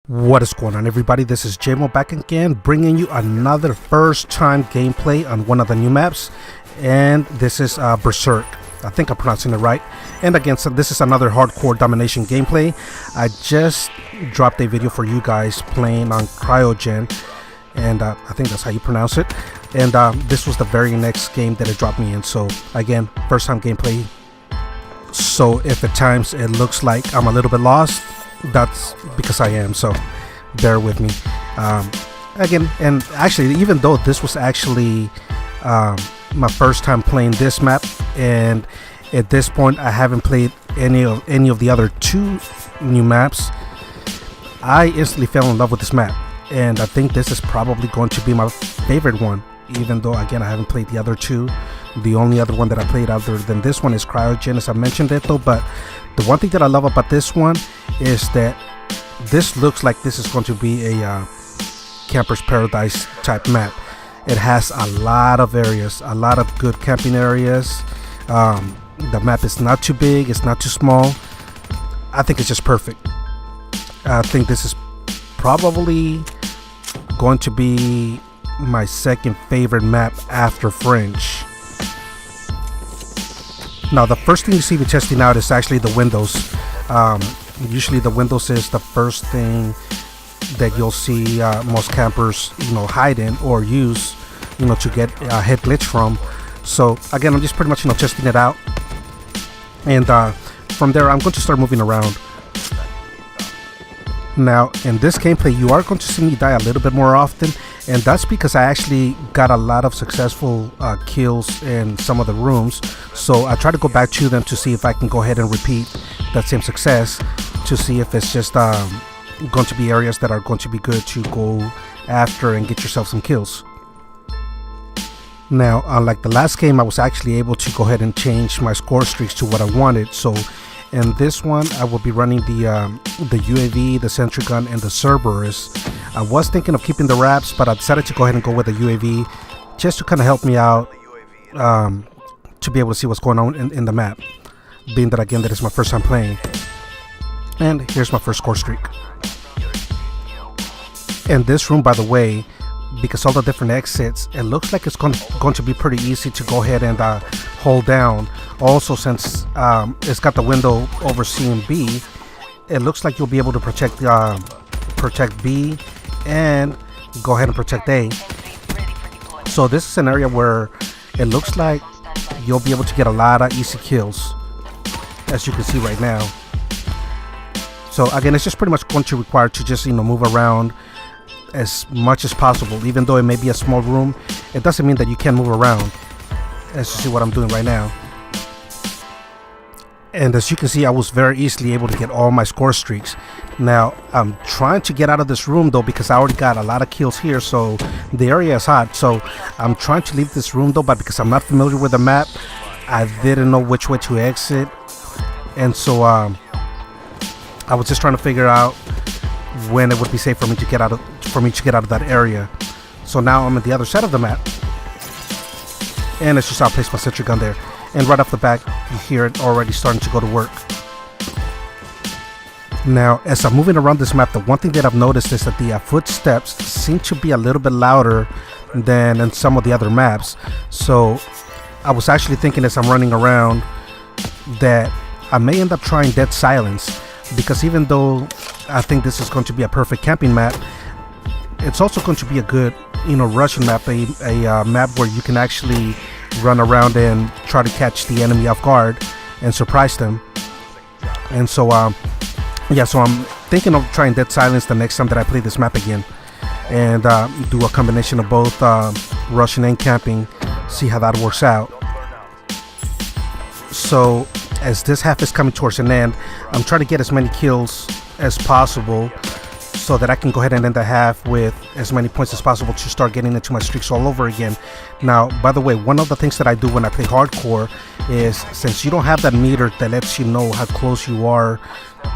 What is going on, everybody? This is JMO back again, bringing you another first time gameplay on one of the new maps, and this is Berserk. I think I'm pronouncing it right. And again, so this is another hardcore domination gameplay. I just dropped a video for you guys playing on Cryogen, and I think that's how you pronounce it. And this was the very next game that it dropped me in. So again, first time gameplay. So if at times it looks like I'm a little bit lost, that's because I am, so bear with me. Again, and actually, even though this was actually my first time playing this map, and at this point I haven't played any of the other two new maps, I instantly fell in love with this map, and I think this is probably going to be my favorite one, even though again I haven't played the other two. The only other one that I played other than this one is Cryogen, as I mentioned it though. But the one thing that I love about this one is that this looks like this is going to be a camper's paradise type map. It has a lot of areas, a lot of good camping areas. The map is not too big, it's not too small. I think it's just perfect. I think this is probably going to be my second favorite map after Fringe. Now, the first thing you see me testing out is actually the windows. Usually the windows is the first thing that you'll see most campers, hide in or use, to get a head glitch from. So again, I'm just pretty much, testing it out. And from there, I'm going to start moving around. Now, in this gameplay, you are going to see me die a little bit more often, and that's because I actually got a lot of successful kills in some of the rooms. So I try to go back to them to see if I can go ahead and repeat that same success, to see if it's just going to be areas that are going to be good to go after and get yourself some kills. Now, unlike the last game, I was actually able to go ahead and change my score streaks to what I wanted. So in this one, I will be running the UAV, the sentry gun, and the Cerberus. I was thinking of keeping the wraps, but I decided to go ahead and go with the UAV just to kind of help me out, to be able to see what's going on in the map, being that again that is my first time playing. And here's my first score streak. In this room, by the way, because all the different exits, it looks like it's going to be pretty easy to go ahead and hold down. Also, since it's got the window overseeing B, it looks like you'll be able to protect B and go ahead and protect A. So this is an area where it looks like you'll be able to get a lot of easy kills, as you can see right now. So again, it's just pretty much going to require to just move around as much as possible. Even though it may be a small room, it doesn't mean that you can't move around, as you see what I'm doing right now. And as you can see, I was very easily able to get all my score streaks. Now, I'm trying to get out of this room though, because I already got a lot of kills here, so the area is hot. So I'm trying to leave this room though, but because I'm not familiar with the map, I didn't know which way to exit. And so I was just trying to figure out when it would be safe for me to get out of that area. So now I'm at the other side of the map, and it's just I'll place my sentry gun there, and right off the bat you hear it already starting to go to work. Now, as I'm moving around this map, the one thing that I've noticed is that the footsteps seem to be a little bit louder than in some of the other maps. So I was actually thinking as I'm running around that I may end up trying Dead Silence, because even though I think this is going to be a perfect camping map, it's also going to be a good, rushing map, a map where you can actually run around and try to catch the enemy off guard and surprise them. And so, so I'm thinking of trying Dead Silence the next time that I play this map again, and do a combination of both rushing and camping, see how that works out. So as this half is coming towards an end, I'm trying to get as many kills as possible so that I can go ahead and end the half with as many points as possible to start getting into my streaks all over again. Now, by the way, one of the things that I do when I play hardcore is, since you don't have that meter that lets you know how close you are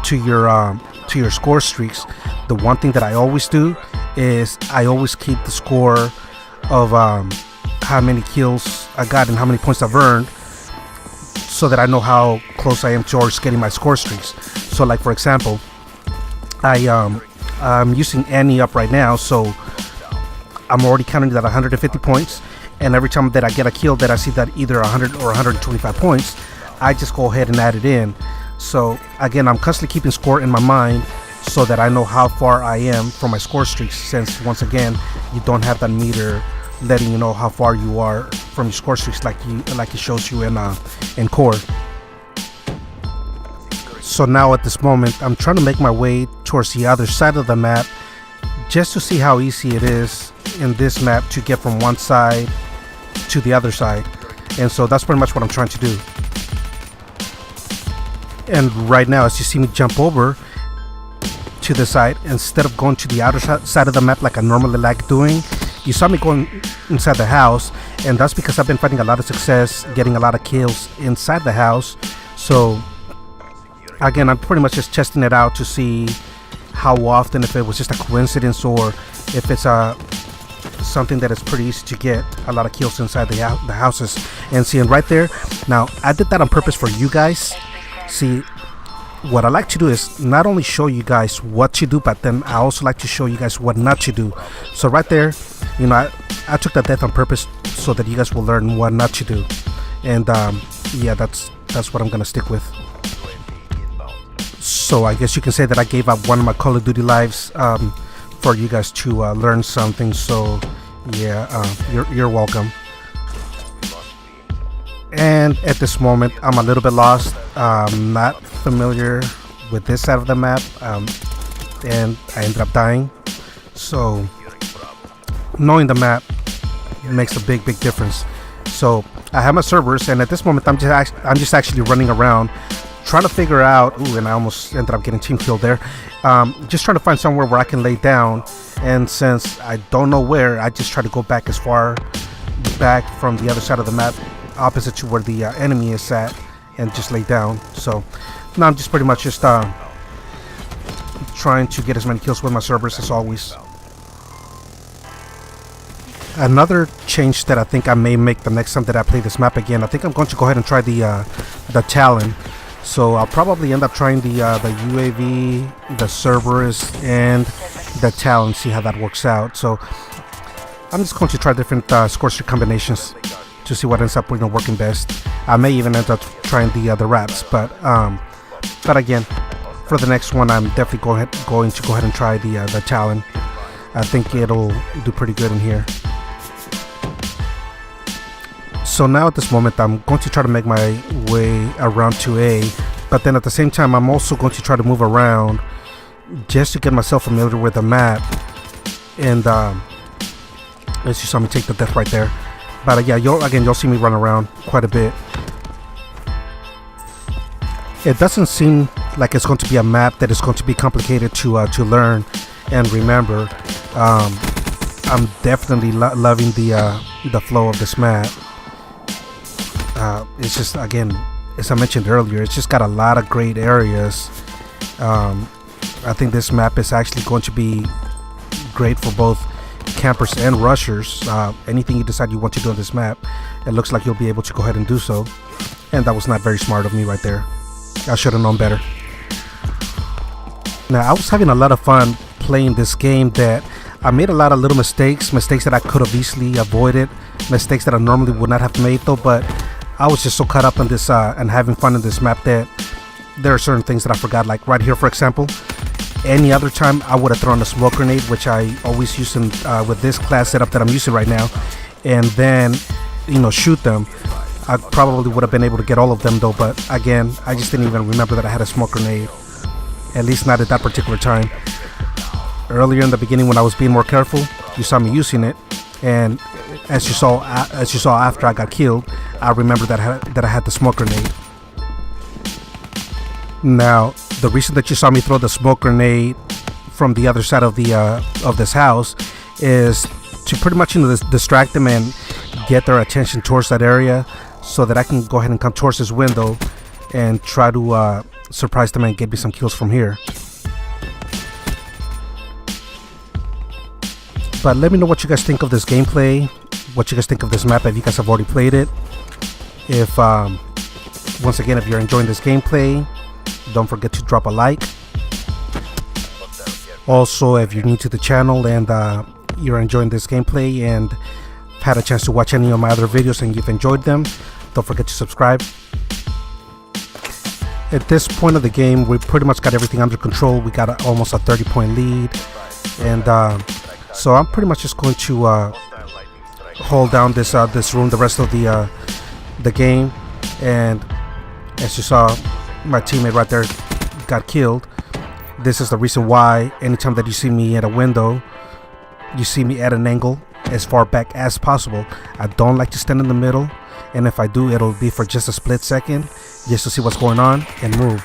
to your score streaks, the one thing that I always do is I always keep the score of how many kills I got and how many points I've earned, so that I know how close I am towards getting my score streaks. So like for example, I I'm using Annie up right now, so I'm already counting that 150 points. And every time that I get a kill that I see that either 100 or 125 points, I just go ahead and add it in. So again, I'm constantly keeping score in my mind so that I know how far I am from my score streaks, since once again you don't have that meter letting you know how far you are from your score streaks like it shows you in core. So now at this moment I'm trying to make my way towards the other side of the map just to see how easy it is in this map to get from one side to the other side. And so that's pretty much what I'm trying to do. And right now, as you see me jump over to the side, instead of going to the outer side of the map like I normally like doing, you saw me going inside the house, and that's because I've been finding a lot of success getting a lot of kills inside the house. So again, I'm pretty much just testing it out to see how often, if it was just a coincidence or if it's something that is pretty easy to get a lot of kills inside the houses. And seeing right there, now I did that on purpose for you guys. See, what I like to do is not only show you guys what to do, but then I also like to show you guys what not to do. So right there, you know, I took that death on purpose so that you guys will learn what not to do. And yeah, that's what I'm gonna stick with. So I guess you can say that I gave up one of my Call of Duty lives for you guys to learn something. So yeah, you're welcome. And at this moment I'm a little bit lost. I'm not familiar with this side of the map, and I ended up dying. So knowing the map makes a big difference. So I have my servers, and at this moment I'm just actually running around trying to figure out, ooh, and I almost ended up getting team killed there. Just trying to find somewhere where I can lay down, and since I don't know where, I just try to go back as far back from the other side of the map opposite to where the enemy is at and just lay down. So now I'm just pretty much just trying to get as many kills with my Cerberus as always. Another change that I think I may make the next time that I play this map again, I think I'm going to go ahead and try the Talon. So I'll probably end up trying the UAV, the Cerberus, and the Talon, see how that works out. So I'm just going to try different score streak combinations to see what ends up working best. I may even end up trying the wraps, but again, for the next one, I'm definitely going to go ahead and try the Talon. I think it'll do pretty good in here. So now at this moment, I'm going to try to make my way around to A, but then at the same time, I'm also going to try to move around just to get myself familiar with the map. And as you saw me take the death right there. But yeah, you'll see me run around quite a bit. It doesn't seem like it's going to be a map that is going to be complicated to learn and remember. I'm definitely loving the flow of this map. It's just, again, as I mentioned earlier, it's just got a lot of great areas. I think this map is actually going to be great for both campers and rushers. Anything you decide you want to do on this map, it looks like you'll be able to go ahead and do so. And that was not very smart of me right there. I should have known better. Now, I was having a lot of fun playing this game. That I made a lot of little mistakes that I could have easily avoided, mistakes that I normally would not have made though, but I was just so caught up in this and having fun in this map that there are certain things that I forgot. Like right here, for example, any other time I would have thrown a smoke grenade, which I always use with this class setup that I'm using right now, and then, you know, shoot them. I probably would have been able to get all of them though, but again, I just didn't even remember that I had a smoke grenade, at least not at that particular time. Earlier in the beginning when I was being more careful, you saw me using it, and as you saw after I got killed, I remembered that I had the smoke grenade. Now, the reason that you saw me throw the smoke grenade from the other side of this house is to pretty much, you know, distract them and get their attention towards that area, so that I can go ahead and come towards this window and try to surprise them and get me some kills from here. But let me know what you guys think of this gameplay, what you guys think of this map, if you guys have already played it. If once again, if you're enjoying this gameplay, don't forget to drop a like. Also, if you're new to the channel and you're enjoying this gameplay and had a chance to watch any of my other videos and you've enjoyed them, don't forget to subscribe. At this point of the game, we pretty much got everything under control. We got almost a 30-point lead, and so I'm pretty much just going to hold down this room the rest of the game. And as you saw, my teammate right there got killed. This is the reason why anytime that you see me at a window, you see me at an angle as far back as possible. I don't like to stand in the middle, and if I do, it'll be for just a split second just to see what's going on and move.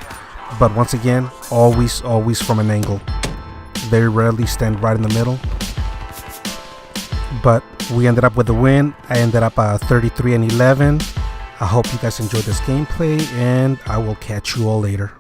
But once again, always from an angle. Very rarely stand right in the middle. But we ended up with the win. I ended up 33-11. I hope you guys enjoyed this gameplay, and I will catch you all later.